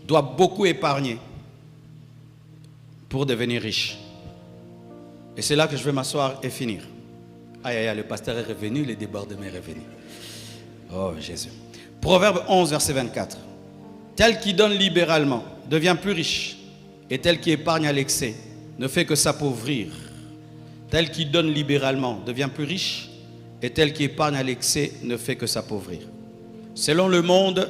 dois beaucoup épargner pour devenir riche. Et c'est là que je vais m'asseoir et finir. Aïe, aïe, aïe, le pasteur est revenu, le débordement est revenu. Oh Jésus. Proverbe 11, verset 24. Tel qui donne libéralement devient plus riche, et tel qui épargne à l'excès ne fait que s'appauvrir. Tel qui donne libéralement devient plus riche, et tel qui épargne à l'excès ne fait que s'appauvrir. Selon le monde,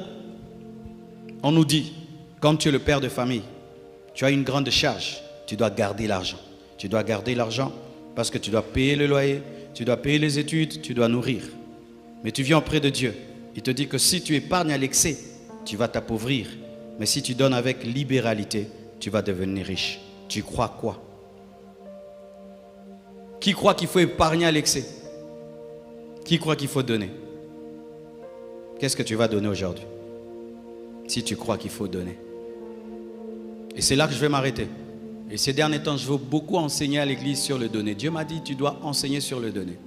on nous dit, quand tu es le père de famille, tu as une grande charge, tu dois garder l'argent. Tu dois garder l'argent parce que tu dois payer le loyer, tu dois payer les études, tu dois nourrir. Mais tu viens auprès de Dieu. Il te dit que si tu épargnes à l'excès, tu vas t'appauvrir. Mais si tu donnes avec libéralité, tu vas devenir riche. Tu crois quoi? Qui croit qu'il faut épargner à l'excès? Qui croit qu'il faut donner? Qu'est-ce que tu vas donner aujourd'hui? Si tu crois qu'il faut donner. Et c'est là que je vais m'arrêter. Et ces derniers temps, je veux beaucoup enseigner à l'église sur le donner. Dieu m'a dit, tu dois enseigner sur le donner.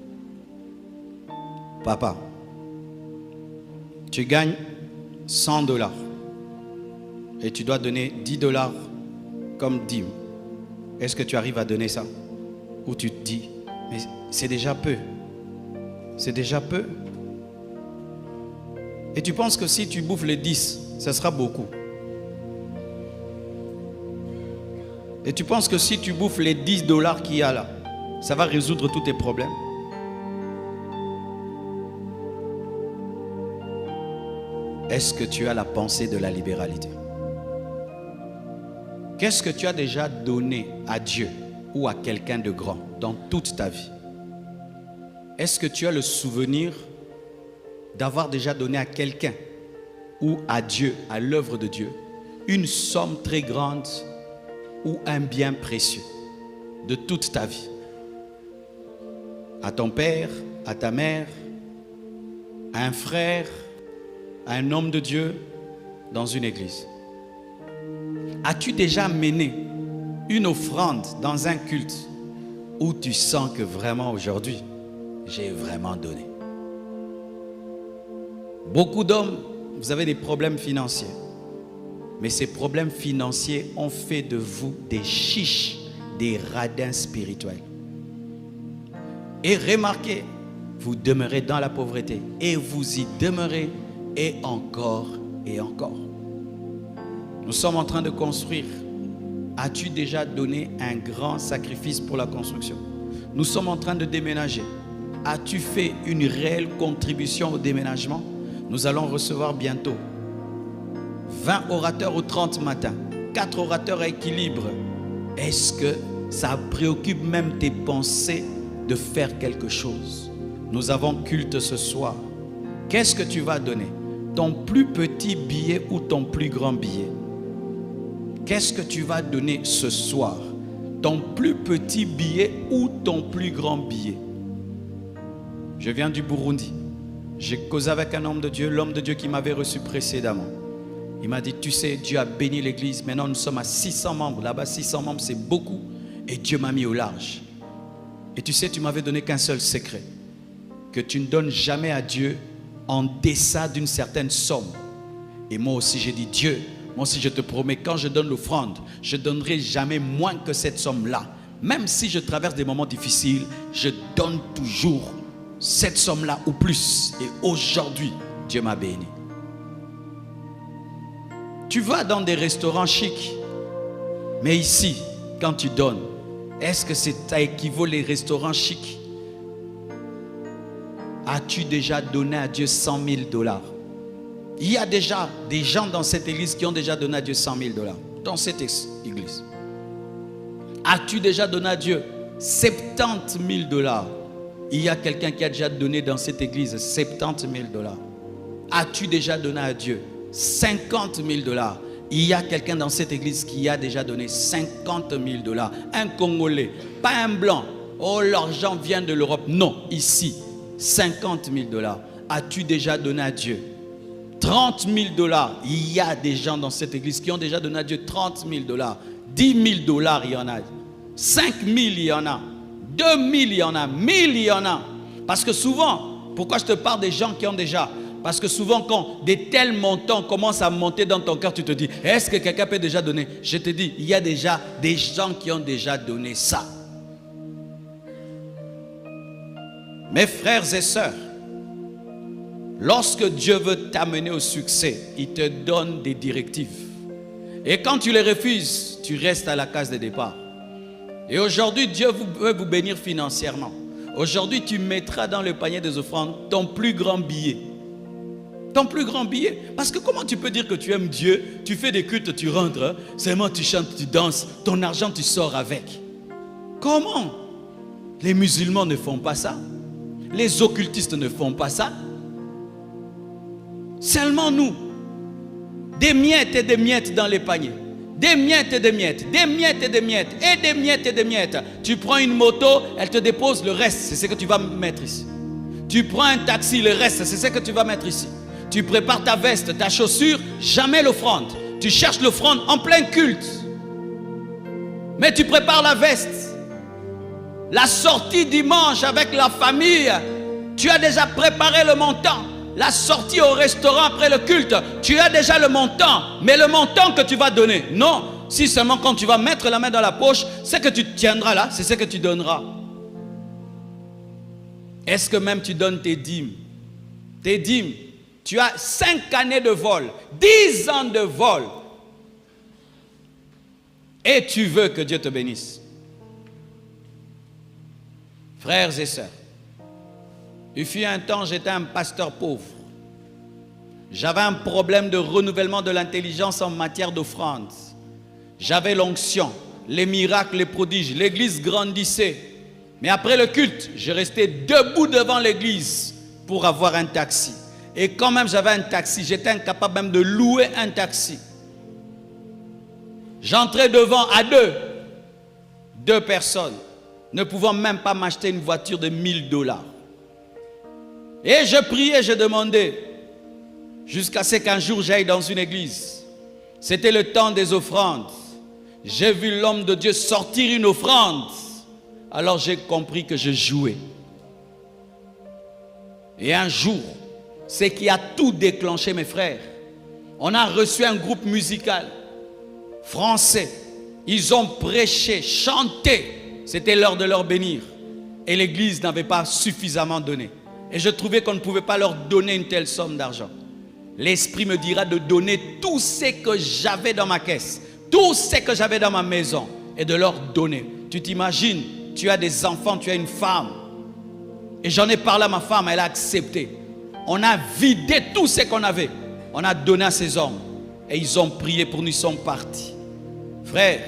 Papa, tu gagnes 100 $ et tu dois donner 10 $ comme dîme. Est-ce que tu arrives à donner ça? Ou tu te dis, mais c'est déjà peu. C'est déjà peu. Et tu penses que si tu bouffes les 10, ça sera beaucoup. Et tu penses que si tu bouffes les 10 $ qu'il y a là, ça va résoudre tous tes problèmes? Est-ce que tu as la pensée de la libéralité? Qu'est-ce que tu as déjà donné à Dieu ou à quelqu'un de grand dans toute ta vie? Est-ce que tu as le souvenir d'avoir déjà donné à quelqu'un ou à Dieu, à l'œuvre de Dieu, une somme très grande ou un bien précieux de toute ta vie? À ton père, à ta mère, à un frère, à un homme de Dieu dans une église? As-tu déjà mené une offrande dans un culte où tu sens que vraiment aujourd'hui, j'ai vraiment donné? Beaucoup d'hommes, vous avez des problèmes financiers. Mais ces problèmes financiers ont fait de vous des chiches, des radins spirituels. Et remarquez, vous demeurez dans la pauvreté et vous y demeurez et encore et encore. Nous sommes en train de construire. As-tu déjà donné un grand sacrifice pour la construction? Nous sommes en train de déménager. As-tu fait une réelle contribution au déménagement? Nous allons recevoir bientôt 20 orateurs au 30 matin, 4 orateurs à équilibre. Est-ce que ça préoccupe même tes pensées de faire quelque chose? Nous avons culte ce soir. Qu'est-ce que tu vas donner? Ton plus petit billet ou ton plus grand billet? Qu'est-ce que tu vas donner ce soir? Ton plus petit billet ou ton plus grand billet? Je viens du Burundi. J'ai causé avec un homme de Dieu, l'homme de Dieu qui m'avait reçu précédemment. Il m'a dit, tu sais, Dieu a béni l'église. Maintenant, nous sommes à 600 membres. Là-bas, 600 membres, c'est beaucoup. Et Dieu m'a mis au large. Et tu sais, tu m'avais donné qu'un seul secret. Que tu ne donnes jamais à Dieu en deçà d'une certaine somme. Et moi aussi, j'ai dit, Dieu, moi aussi, je te promets, quand je donne l'offrande, je ne donnerai jamais moins que cette somme-là. Même si je traverse des moments difficiles, je donne toujours cette somme-là ou plus. Et aujourd'hui, Dieu m'a béni. Tu vas dans des restaurants chics, mais ici, quand tu donnes, est-ce que ça équivaut les restaurants chics? As-tu déjà donné à Dieu 100 000 $? Il y a déjà des gens dans cette église qui ont déjà donné à Dieu 100 000 $. Dans cette église. As-tu déjà donné à Dieu 70 000 $? Il y a quelqu'un qui a déjà donné dans cette église 70 000 $. As-tu déjà donné à Dieu 50 000 $? Il y a quelqu'un dans cette église qui a déjà donné 50 000 $. Un Congolais, pas un blanc. Oh, l'argent vient de l'Europe. Non, ici, 50 000 $. As-tu déjà donné à Dieu 30 000 $? Il y a des gens dans cette église qui ont déjà donné à Dieu 30 000 $. 10 000 $, il y en a. 5 000, il y en a. 2 000, il y en a. 1 000, il y en a. Parce que souvent, pourquoi je te parle des gens qui ont déjà? Parce que souvent, quand des tels montants commencent à monter dans ton cœur, tu te dis, est-ce que quelqu'un peut déjà donner? Je te dis, il y a déjà des gens qui ont déjà donné ça. Mes frères et sœurs, lorsque Dieu veut t'amener au succès, il te donne des directives. Et quand tu les refuses, tu restes à la case de départ. Et aujourd'hui, Dieu veut vous bénir financièrement. Aujourd'hui, tu mettras dans le panier des offrandes ton plus grand billet. Ton plus grand billet. Parce que comment tu peux dire que tu aimes Dieu, tu fais des cultes, tu rentres, hein, seulement tu chantes, tu danses, ton argent tu sors avec. Comment? Les musulmans ne font pas ça. Les occultistes ne font pas ça. Seulement nous. Des miettes et des miettes dans les paniers. Des miettes et des miettes. Des miettes et des miettes. Et des miettes et des miettes. Tu prends une moto, elle te dépose, le reste, c'est ce que tu vas mettre ici. Tu prends un taxi, le reste, c'est ce que tu vas mettre ici. Tu prépares ta veste, ta chaussure, jamais l'offrande. Tu cherches l'offrande en plein culte. Mais tu prépares la veste. La sortie dimanche avec la famille, tu as déjà préparé le montant. La sortie au restaurant après le culte, tu as déjà le montant. Mais le montant que tu vas donner, non. Si seulement quand tu vas mettre la main dans la poche, ce que tu tiendras là, c'est ce que tu donneras. Est-ce que même tu donnes tes dîmes? Tes dîmes, tu as 5 années de vol, 10 ans de vol. Et tu veux que Dieu te bénisse. Frères et sœurs, il fut un temps, j'étais un pasteur pauvre. J'avais un problème de renouvellement de l'intelligence en matière d'offrande. J'avais l'onction, les miracles, les prodiges. L'église grandissait. Mais après le culte, je restais debout devant l'église pour avoir un taxi. Et quand même j'avais un taxi, j'étais incapable même de louer un taxi. J'entrais devant à deux personnes, ne pouvant même pas m'acheter une voiture de 1000 $. Et je priais, je demandais, jusqu'à ce qu'un jour j'aille dans une église. C'était le temps des offrandes. J'ai vu l'homme de Dieu sortir une offrande. Alors j'ai compris que je jouais. Et un jour, ce qui a tout déclenché, mes frères, on a reçu un groupe musical français. Ils ont prêché, chanté. C'était l'heure de leur bénir. Et l'église n'avait pas suffisamment donné. Et je trouvais qu'on ne pouvait pas leur donner une telle somme d'argent. L'Esprit me dira de donner tout ce que j'avais dans ma caisse, tout ce que j'avais dans ma maison, et de leur donner. Tu t'imagines, tu as des enfants, tu as une femme. Et j'en ai parlé à ma femme, elle a accepté. On a vidé tout ce qu'on avait. On a donné à ces hommes. Et ils ont prié pour nous, ils sont partis. Frère,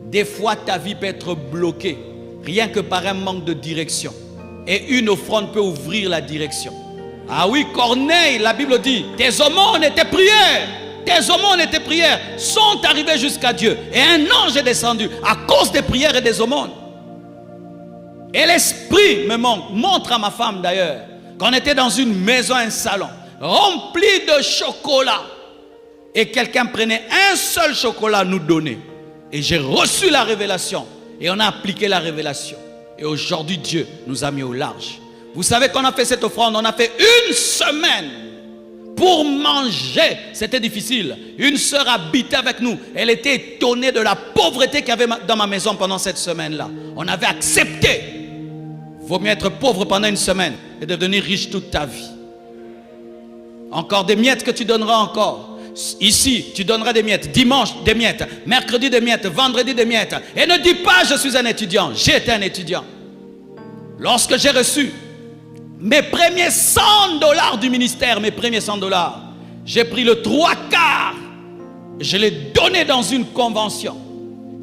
des fois ta vie peut être bloquée, rien que par un manque de direction. Et une offrande peut ouvrir la direction. Ah oui, Corneille, la Bible dit, tes aumônes et tes prières, tes aumônes et tes prières sont arrivées jusqu'à Dieu. Et un ange est descendu à cause des prières et des aumônes. Et l'Esprit me montre à ma femme d'ailleurs, qu'on était dans une maison, un salon, rempli de chocolat. Et quelqu'un prenait un seul chocolat à nous donner. Et j'ai reçu la révélation. Et on a appliqué la révélation. Et aujourd'hui, Dieu nous a mis au large. Vous savez qu'on a fait cette offrande, on a fait une semaine pour manger. C'était difficile. Une sœur habitait avec nous. Elle était étonnée de la pauvreté qu'il y avait dans ma maison pendant cette semaine-là. On avait accepté. Il vaut mieux être pauvre pendant une semaine et devenir riche toute ta vie. Encore des miettes que tu donneras encore. Ici, tu donneras des miettes. Dimanche, des miettes. Mercredi, des miettes. Vendredi, des miettes. Et ne dis pas, je suis un étudiant. J'étais un étudiant. Lorsque j'ai reçu mes premiers 100 $ du ministère, mes premiers 100 $, j'ai pris le 3/4. Je l'ai donné dans une convention.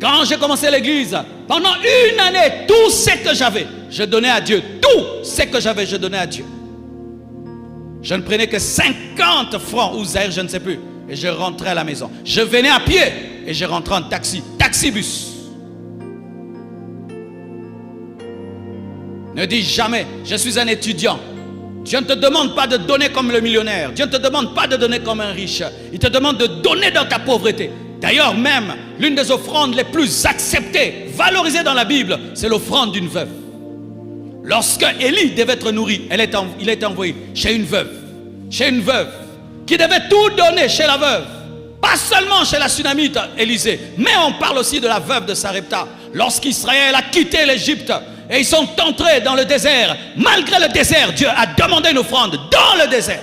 Quand j'ai commencé l'église, pendant une année, tout ce que j'avais, je donnais à Dieu. Tout ce que j'avais, je donnais à Dieu. Je ne prenais que 50 francs ou zaire, je ne sais plus. Et je rentrais à la maison. Je venais à pied et je rentrais en taxi. Taxibus. Ne dis jamais, je suis un étudiant. Dieu ne te demande pas de donner comme le millionnaire. Dieu ne te demande pas de donner comme un riche. Il te demande de donner dans ta pauvreté. D'ailleurs même, l'une des offrandes les plus acceptées, valorisées dans la Bible, c'est l'offrande d'une veuve. Lorsque Élie devait être nourri, il est envoyé chez une veuve. chez une veuve, qui devait tout donner chez la veuve. Pas seulement chez la Sunamite Élisée, mais on parle aussi de la veuve de Sarepta. Lorsqu'Israël a quitté l'Égypte et ils sont entrés dans le désert, malgré le désert, Dieu a demandé une offrande dans le désert.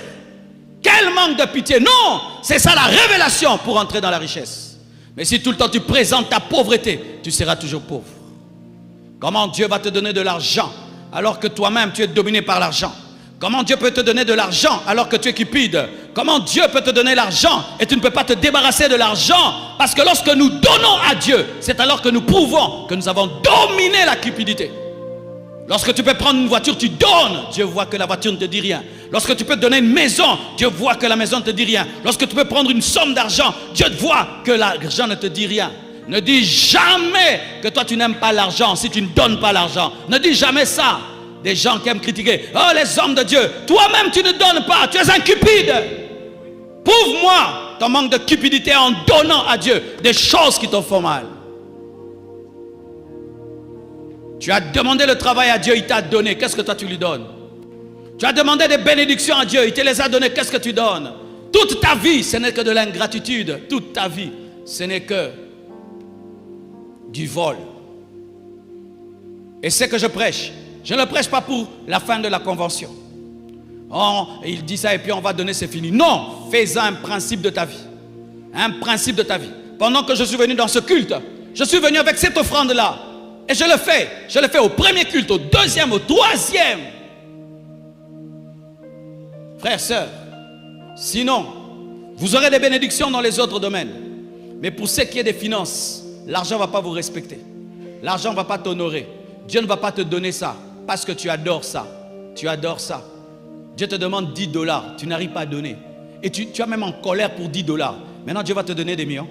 Quel manque de pitié! Non, c'est ça la révélation pour entrer dans la richesse. Mais si tout le temps tu présentes ta pauvreté, tu seras toujours pauvre. Comment Dieu va te donner de l'argent alors que toi-même tu es dominé par l'argent? Comment Dieu peut te donner de l'argent alors que tu es cupide? Comment Dieu peut te donner l'argent et tu ne peux pas te débarrasser de l'argent? Parce que lorsque nous donnons à Dieu, c'est alors que nous prouvons que nous avons dominé la cupidité. Lorsque tu peux prendre une voiture, tu donnes, Dieu voit que la voiture ne te dit rien. Lorsque tu peux donner une maison, Dieu voit que la maison ne te dit rien. Lorsque tu peux prendre une somme d'argent, Dieu voit que l'argent ne te dit rien. Ne dis jamais que toi tu n'aimes pas l'argent si tu ne donnes pas l'argent. Ne dis jamais ça. Des gens qui aiment critiquer. Oh, les hommes de Dieu, toi-même tu ne donnes pas, tu es un cupide. Prouve-moi ton manque de cupidité en donnant à Dieu des choses qui te font mal. Tu as demandé le travail à Dieu, il t'a donné. Qu'est-ce que toi tu lui donnes? Tu as demandé des bénédictions à Dieu, il te les a données. Qu'est-ce que tu donnes? Toute ta vie, ce n'est que de l'ingratitude. Toute ta vie, ce n'est que du vol. Et c'est que je prêche. Je ne prêche pas pour la fin de la convention. Oh, il dit ça et puis on va donner, c'est fini. Non, fais-en un principe de ta vie. Un principe de ta vie. Pendant que je suis venu dans ce culte, je suis venu avec cette offrande-là. Et je le fais. Je le fais au premier culte, au deuxième, au troisième. Frères, sœurs, sinon, vous aurez des bénédictions dans les autres domaines. Mais pour ce qui est des finances, l'argent ne va pas vous respecter. L'argent ne va pas t'honorer. Dieu ne va pas te donner ça. Parce que tu adores ça. Tu adores ça. Dieu te demande $10. Tu n'arrives pas à donner. Et tu es même en colère pour $10. Maintenant, Dieu va te donner des millions.